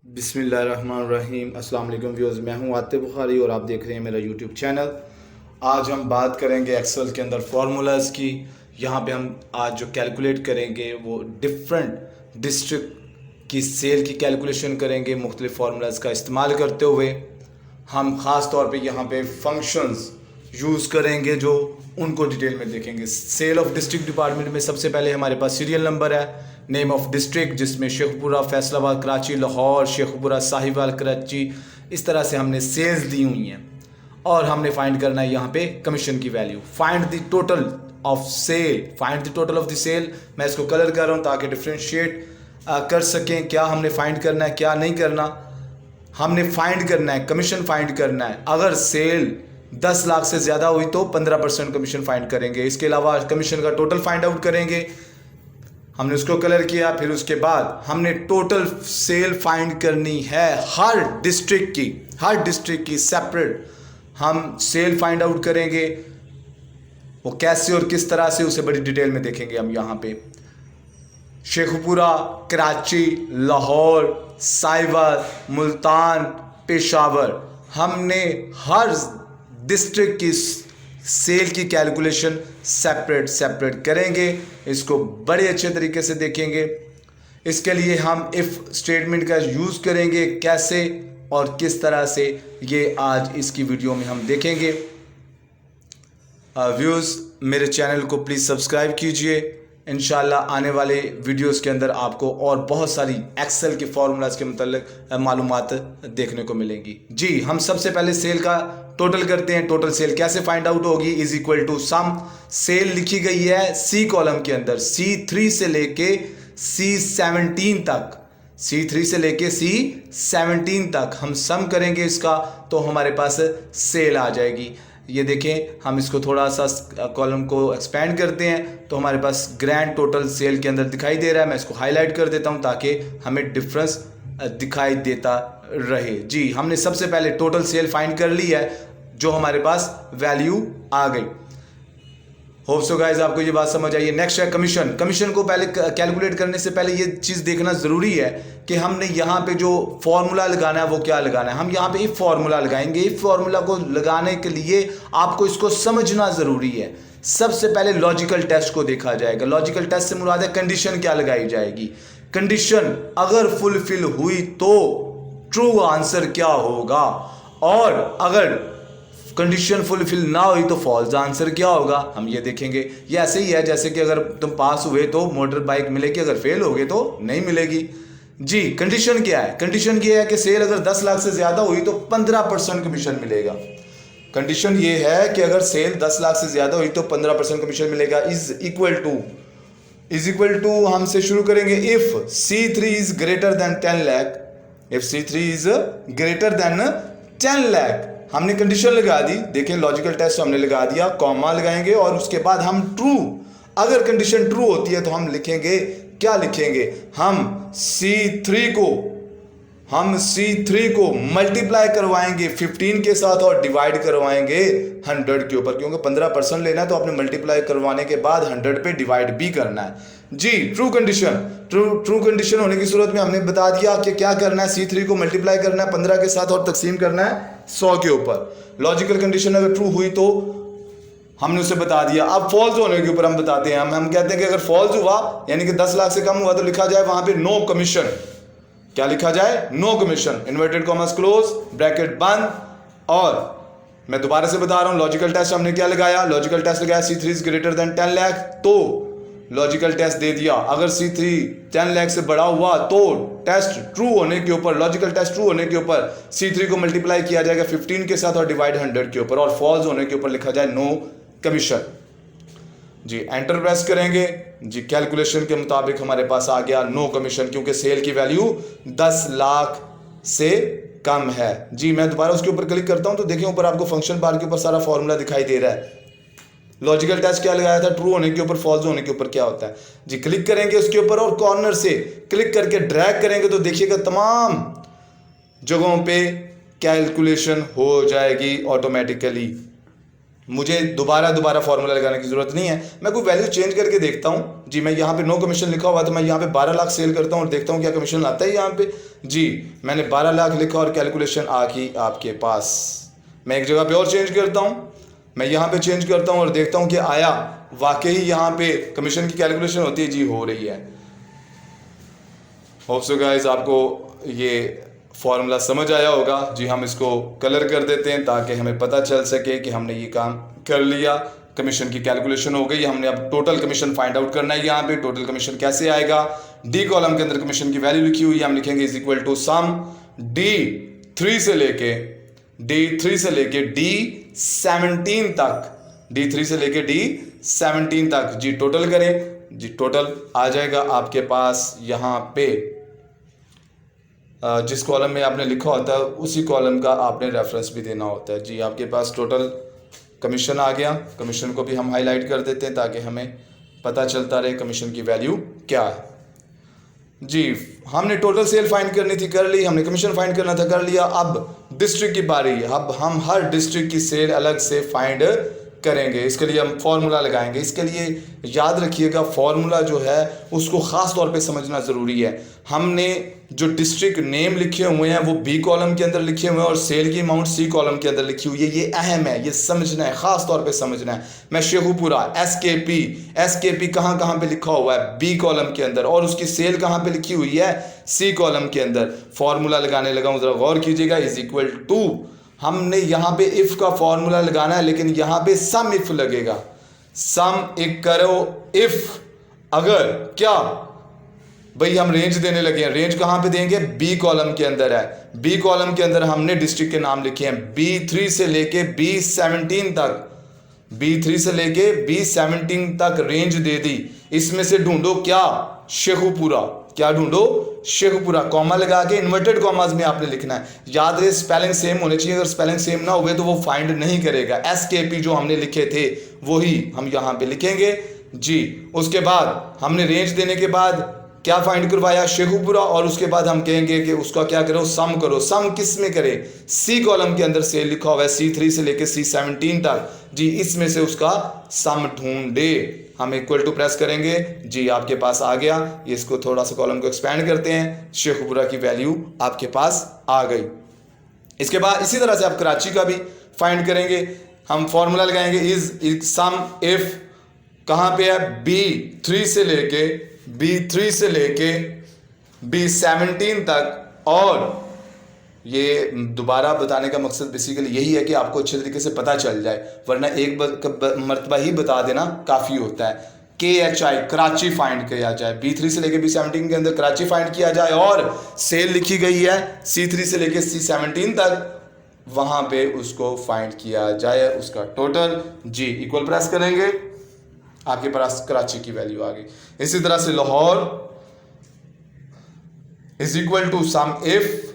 बिस्मिल्लाहिर्रहमानिर्रहीम। अस्सलाम वालेकुम व्यूअर्स, मैं हूं आतिफ बुखारी और आप देख रहे हैं मेरा यूट्यूब चैनल। आज हम बात करेंगे एक्सेल के अंदर फार्मूलाज की। यहां पे हम आज जो कैलकुलेट करेंगे वो डिफरेंट डिस्ट्रिक्ट की सेल की कैलकुलेशन करेंगे मुख्तलिफ फार्मूलाज का इस्तेमाल करते हुए। हम ख़ास तौर पे यहाँ पे फंक्शंस यूज़ करेंगे जो उनको डिटेल में देखेंगे। सेल ऑफ डिस्ट्रिक्ट डिपार्टमेंट में सबसे पहले हमारे पास सीरियल नंबर है, नेम ऑफ डिस्ट्रिक्ट जिसमें शेखपुरा, फैसलाबाद, कराची, लाहौर, शेखपुरा, साहिवाल, कराची, इस तरह से हमने सेल्स दी हुई हैं। और हमने फाइंड करना है यहाँ पे कमीशन की value. Find the total of sale, find the total of the sale. मैं इसको कलर कर रहा हूँ ताकि डिफ्रेंशिएट कर सकें क्या हमने फाइंड करना है क्या नहीं करना। हमने फाइंड करना है कमीशन फाइंड करना है। अगर सेल 10 लाख से ज़्यादा हुई तो 15% कमीशन फाइंड करेंगे। इसके अलावा कमीशन का टोटल फाइंड आउट करेंगे। हमने उसको कलर किया, फिर उसके बाद हमने टोटल सेल फाइंड करनी है हर डिस्ट्रिक्ट की सेपरेट हम सेल फाइंड आउट करेंगे। वो कैसे और किस तरह से उसे बड़ी डिटेल में देखेंगे हम यहाँ पे। शेखपुरा, कराची, लाहौर, साहिवाल, मुल्तान, पेशावर, हमने हर डिस्ट्रिक्ट की सेल की कैलकुलेशन सेपरेट करेंगे। इसको बड़े अच्छे तरीके से देखेंगे। इसके लिए हम इफ़ स्टेटमेंट का यूज़ करेंगे, कैसे और किस तरह से, ये आज इसकी वीडियो में हम देखेंगे। व्यूज़, मेरे चैनल को प्लीज़ सब्सक्राइब कीजिए। इंशाल्लाह आने वाले वीडियोस के अंदर आपको और बहुत सारी एक्सेल के फार्मूलाज के मतलब मालूमात देखने को मिलेंगी। जी, हम सबसे पहले सेल का टोटल करते हैं। टोटल सेल कैसे फाइंड आउट होगी? Is equal to sum. Sale लिखी गई है सी कॉलम के अंदर, C3 से लेके C17 तक, C3 से लेके C17 तक हम सम करेंगे इसका, तो हमारे पास सेल आ जाएगी। ये देखें, हम इसको थोड़ा सा कॉलम को एक्सपेंड करते हैं तो हमारे पास ग्रैंड टोटल सेल के अंदर दिखाई दे रहा है। मैं इसको हाईलाइट कर देता हूं ताकि हमें डिफरेंस दिखाई देता रहे। जी, हमने सबसे पहले टोटल सेल फाइंड कर ली है, जो हमारे पास वैल्यू आ गई। होप सो गाइस आपको ये बात समझ आई है। नेक्स्ट है कमीशन। कमीशन को पहले कैलकुलेट करने से पहले ये चीज़ देखना ज़रूरी है कि हमने यहाँ पे जो फॉर्मूला लगाना है वो क्या लगाना है। हम यहाँ पे इफ फॉर्मूला लगाएंगे। इफ फॉर्मूला को लगाने के लिए आपको इसको समझना ज़रूरी है। सबसे पहले लॉजिकल टेस्ट को देखा जाएगा। लॉजिकल टेस्ट से मुराद है कंडीशन क्या लगाई जाएगी। कंडीशन अगर फुलफिल हुई तो ट्रू आंसर क्या होगा, और अगर कंडीशन फुलफिल ना हुई तो फॉल्स आंसर क्या होगा, हम ये देखेंगे। ये ऐसे ही है जैसे कि अगर तुम पास हुए तो मोटर बाइक मिलेगी, अगर फेल हो गए तो नहीं मिलेगी। जी, कंडीशन क्या है? कंडीशन ये है कि सेल अगर 10 लाख से ज्यादा हुई तो 15% कमीशन मिलेगा। कंडीशन ये है कि अगर सेल 10 लाख से ज्यादा हुई तो 15% कमीशन मिलेगा। इज इक्वल टू हमसे शुरू करेंगे। If C3 is greater than 10 lakh, if C3 is greater than 10 lakh, हमने कंडीशन लगा दी। देखें, लॉजिकल टेस्ट हमने लगा दिया, कॉमा लगाएंगे और उसके बाद हम ट्रू, अगर कंडीशन ट्रू होती है तो हम लिखेंगे, क्या लिखेंगे, हम C3 को मल्टीप्लाई करवाएंगे 15 के साथ और डिवाइड करवाएंगे 100 के ऊपर, क्योंकि 15% लेना है तो आपने मल्टीप्लाई करवाने के बाद 100 पे डिवाइड भी करना है। जी, ट्रू कंडीशन होने की सूरत में हमने बता दिया कि क्या करना है। C3 को मल्टीप्लाई करना है 15 के साथ और तकसीम करना है 100 के ऊपर। लॉजिकल कंडीशन अगर ट्रू हुई तो हमने उसे बता दिया। अब फॉल्स होने के ऊपर हम बताते हैं। हम कहते हैं कि अगर फॉल्स हुआ यानी कि 10 लाख से कम हुआ तो लिखा जाए वहां पे नो कमीशन। क्या लिखा जाए? No commission, inverted commas close, bracket बंद। और मैं दोबारा से बता रहा हूं, लॉजिकल टेस्ट हमने क्या लगाया? लॉजिकल टेस्ट लगाया C3 is greater than 10 lakh, तो लॉजिकल टेस्ट दे दिया। अगर C3 10 लाख से बड़ा हुआ तो टेस्ट ट्रू होने के ऊपर, लॉजिकल टेस्ट ट्रू होने के ऊपर C3 को मल्टीप्लाई किया जाएगा 15 के साथ और डिवाइड 100 के ऊपर, और फॉल्स होने के ऊपर लिखा जाए नो कमीशन। जी, एंटर प्रेस करेंगे। जी, कैलकुलेशन के मुताबिक हमारे पास आ गया नो कमीशन, क्योंकि सेल की वैल्यू 10 लाख से कम है। जी, मैं दोबारा उसके ऊपर क्लिक करता हूं तो देखिए ऊपर आपको फंक्शन बार के ऊपर सारा फॉर्मूला दिखाई दे रहा है। लॉजिकल टेस्ट क्या लगाया था? ट्रू होने के ऊपर, फॉल्स होने के ऊपर क्या होता है। जी, क्लिक करेंगे उसके ऊपर और कॉर्नर से क्लिक करके ड्रैग करेंगे तो देखिएगा तमाम जगहों पे कैलकुलेशन हो जाएगी ऑटोमेटिकली। मुझे दोबारा फार्मूला लगाने की जरूरत नहीं है, मैं कोई वैल्यू चेंज करके देखता हूँ जी। मैं यहाँ पे नो कमीशन लिखा हुआ, तो मैं यहाँ पे 12 लाख सेल करता हूँ और देखता हूँ क्या कमीशन आता है यहाँ पे जी। मैंने 12 लाख लिखा और कैलकुलेशन आ गई आपके पास। मैं एक जगह पे और चेंज करता हूँ, मैं यहाँ पे चेंज करता हूँ और देखता हूँ कि आया वाकई यहाँ पे कमीशन की कैलकुलेशन होती है जी, हो रही है। होप सो गाइस आपको ये फॉर्मूला समझ आया होगा जी। हम इसको कलर कर देते हैं ताकि हमें पता चल सके कि हमने ये काम कर लिया, कमीशन की कैलकुलेशन हो गई। हमने अब टोटल कमीशन फाइंड आउट करना है। यहाँ पे टोटल कमीशन कैसे आएगा, डी कॉलम के अंदर कमीशन की वैल्यू लिखी हुई है, हम लिखेंगे is equal to some D3 से लेके D17 तक, D3 से लेके D17 तक जी टोटल करें जी। टोटल आ जाएगा आपके पास यहाँ पे, जिस कॉलम में आपने लिखा होता है उसी कॉलम का आपने रेफरेंस भी देना होता है जी। आपके पास टोटल कमीशन आ गया। कमीशन को भी हम हाईलाइट कर देते हैं ताकि हमें पता चलता रहे कमीशन की वैल्यू क्या है जी। हमने टोटल सेल फाइंड करनी थी, कर ली। हमने कमीशन फाइंड करना था, कर लिया। अब डिस्ट्रिक्ट की बारी है। अब हम हर डिस्ट्रिक्ट की सेल अलग से फाइंड करेंगे। इसके लिए हम फॉर्मूला लगाएंगे। इसके लिए याद रखिएगा फॉर्मूला जो है उसको ख़ास तौर पे समझना ज़रूरी है। हमने जो डिस्ट्रिक्ट नेम लिखे हुए हैं वो बी कॉलम के अंदर लिखे हुए हैं और सेल की अमाउंट सी कॉलम के अंदर लिखी हुई है। ये अहम है, ये समझना है, ख़ास तौर पे समझना है। मैं शेखुपुरा एसकेपी कहाँ पे लिखा हुआ है, बी कॉलम के अंदर, और उसकी सेल कहाँ पे लिखी हुई है, सी कॉलम के अंदर। फॉर्मूला लगाने लगा हूँ, ज़रा गौर कीजिएगा। इज इक्वल टू, हमने यहाँ पे इफ का फॉर्मूला लगाना है, लेकिन यहाँ पे सम इफ लगेगा। सम एक करो इफ, अगर क्या भाई हम रेंज देने लगे हैं। रेंज कहाँ पे देंगे, बी कॉलम के अंदर है। बी कॉलम के अंदर हमने डिस्ट्रिक्ट के नाम लिखे हैं, B3 से लेके B17 तक, B3 से लेके B17 तक रेंज दे दी। इसमें से ढूंढो क्या, शेखुपुरा। क्या ढूंढो, शेखुपुरा। कॉमा लगा के इन्वर्टेड कॉमास में आपने लिखना है। याद रहे स्पेलिंग सेम होने चाहिए, अगर स्पेलिंग सेम ना हुए तो वो फाइंड नहीं करेगा। एसकेपी जो हमने लिखे थे वही हम यहाँ पे लिखेंगे जी। उसके बाद हमने रेंज देने के बाद क्या फाइंड करवाया, शेखुपुरा, और उसके बाद हम कहेंगे कि उसका क्या करो, सम करो। सम किस में करे, सी कॉलम के अंदर सेल लिखा हुआ है, C3 से लेके C17 तक जी। इसमें से उसका सम ढूंढे। हम इक्वल टू प्रेस करेंगे जी, आपके पास आ गया। ये इसको थोड़ा सा कॉलम को एक्सपेंड करते हैं, शेखुपुरा की वैल्यू आपके पास आ गई। इसके बाद इसी तरह से आप कराची का भी फाइंड करेंगे। हम फॉर्मूला लगाएंगे इज सम इफ, कहाँ पे है, B3 से लेके B17 तक। और ये दोबारा बताने का मकसद बेसिकली यही है कि आपको अच्छे तरीके से पता चल जाए, वरना एक मरतबा ही बता देना काफ़ी होता है। KHI कराची फाइंड किया जाए, B3 से लेके B17 के अंदर कराची फाइंड किया जाए, और सेल लिखी गई है C3 से लेके C17 तक, वहाँ पे उसको फाइंड किया जाए, उसका टोटल जी। इक्वल प्रेस करेंगे, आपके पास कराची की वैल्यू आ गई। इसी तरह से Lahore is equal to sum if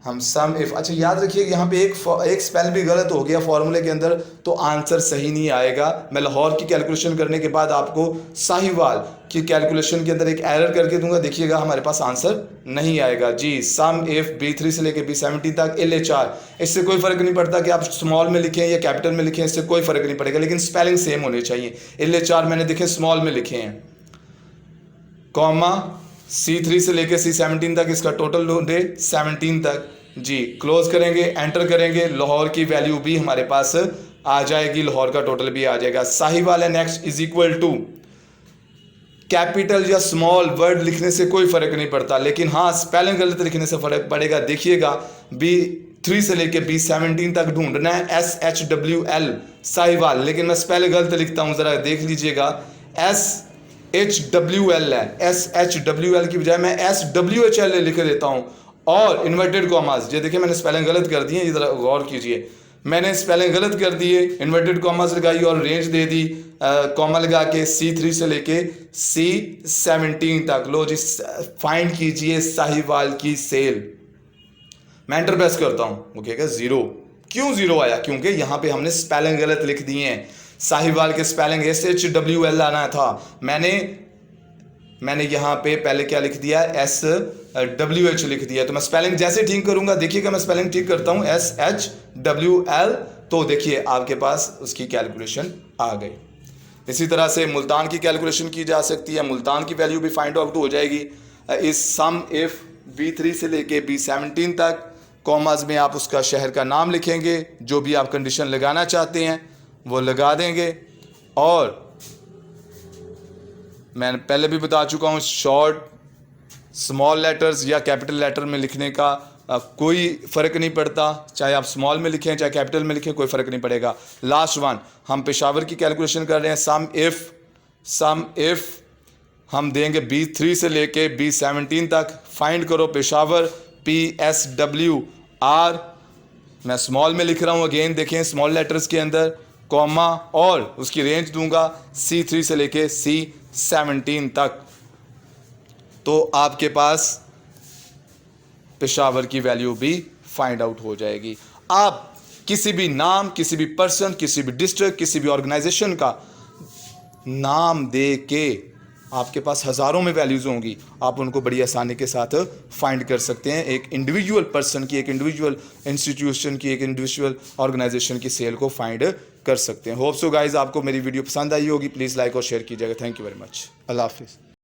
हम सम इफ, अच्छा याद रखिए यहाँ पे एक स्पेल भी गलत हो गया फॉर्मूले के अंदर तो आंसर सही नहीं आएगा। मैं लाहौर की कैलकुलेशन करने के बाद आपको साहिवाल की कैलकुलेशन के अंदर एक एरर करके दूंगा, देखिएगा हमारे पास आंसर नहीं आएगा जी। सम इफ B3 से लेके B17 तक LHR, इससे कोई फर्क नहीं पड़ता कि आप स्मॉल में लिखें या कैपिटल में लिखें, इससे कोई फर्क नहीं पड़ेगा, लेकिन स्पेलिंग सेम होने चाहिए। LHR मैंने देखे स्मॉल में लिखे हैं, कॉमा C3 से लेके C17 तक, इसका टोटल ढूंढे 17 तक जी। क्लोज करेंगे, एंटर करेंगे, लाहौर की वैल्यू भी हमारे पास आ जाएगी, लाहौर का टोटल भी आ जाएगा। साहिवाल है next, is equal to, capital या स्मॉल वर्ड लिखने से कोई फर्क नहीं पड़ता, लेकिन हाँ स्पेलिंग गलत लिखने से फर्क पड़ेगा। देखिएगा B3 से लेके B17 तक ढूंढना है SHWL साहिवाल, लेकिन मैं स्पेलिंग गलत लिखता हूँ, जरा देख लीजिएगा। SHWL है, SHWL की बजाय मैं SWHL लिख देता हूँ, और इन्वर्टेड कॉमास। ये देखिए मैंने स्पेलिंग गलत कर दी है, इधर गौर कीजिए, मैंने स्पेलिंग गलत कर दी है, इन्वर्टेड कॉमास लगाई और रेंज दे दी कॉमा लगा के C3 से लेके C17 तक। लो जी, फाइंड कीजिए साहिवाल की सेल। मैं एंटर प्रेस करता हूँ, वो कहेगा 0। क्यों 0 आया, क्योंकि यहाँ पे हमने स्पेलिंग गलत लिख दिए हैं। साहिवाल के स्पेलिंग SHWL आना था, मैंने यहाँ पे पहले क्या लिख दिया, SWH लिख दिया। तो मैं स्पेलिंग जैसे ठीक करूंगा, देखिएगा मैं स्पेलिंग ठीक करता हूँ, SHWL तो देखिए आपके पास उसकी कैलकुलेशन आ गई। इसी तरह से मुल्तान की कैलकुलेशन की जा सकती है, मुल्तान की वैल्यू भी फाइंड आउट हो जाएगी। इस सम इफ B3 से लेके B17 तक कॉमास में आप उसका शहर का नाम लिखेंगे, जो भी आप कंडीशन लगाना चाहते हैं वो लगा देंगे। और मैंने पहले भी बता चुका हूँ, शॉर्ट स्मॉल लेटर्स या कैपिटल लेटर में लिखने का कोई फ़र्क नहीं पड़ता, चाहे आप स्मॉल में लिखें चाहे कैपिटल में लिखें, कोई फ़र्क नहीं पड़ेगा। लास्ट वन, हम पेशावर की कैलकुलेशन कर रहे हैं। सम इफ़ हम देंगे B3 से लेके B17 तक, फाइंड करो पेशावर PSWR। मैं स्मॉल में लिख रहा हूँ, अगेन देखें स्मॉल लेटर्स के अंदर, कॉमा और उसकी रेंज दूंगा C3 से लेके C17 तक। तो आपके पास पेशावर की वैल्यू भी फाइंड आउट हो जाएगी। आप किसी भी नाम, किसी भी पर्सन, किसी भी डिस्ट्रिक्ट, किसी भी ऑर्गेनाइजेशन का नाम दे के आपके पास हज़ारों में वैल्यूज़ होंगी, आप उनको बड़ी आसानी के साथ फाइंड कर सकते हैं। एक इंडिविजुअल पर्सन की, एक इंडिविजुअल इंस्टीट्यूशन की, एक इंडिविजुअल ऑर्गेनाइजेशन की सेल को फाइंड कर सकते हैं। होप सो गाइज आपको मेरी वीडियो पसंद आई होगी। प्लीज़ लाइक और शेयर कीजिएगा। Thank you very much. Allah हाफिज़।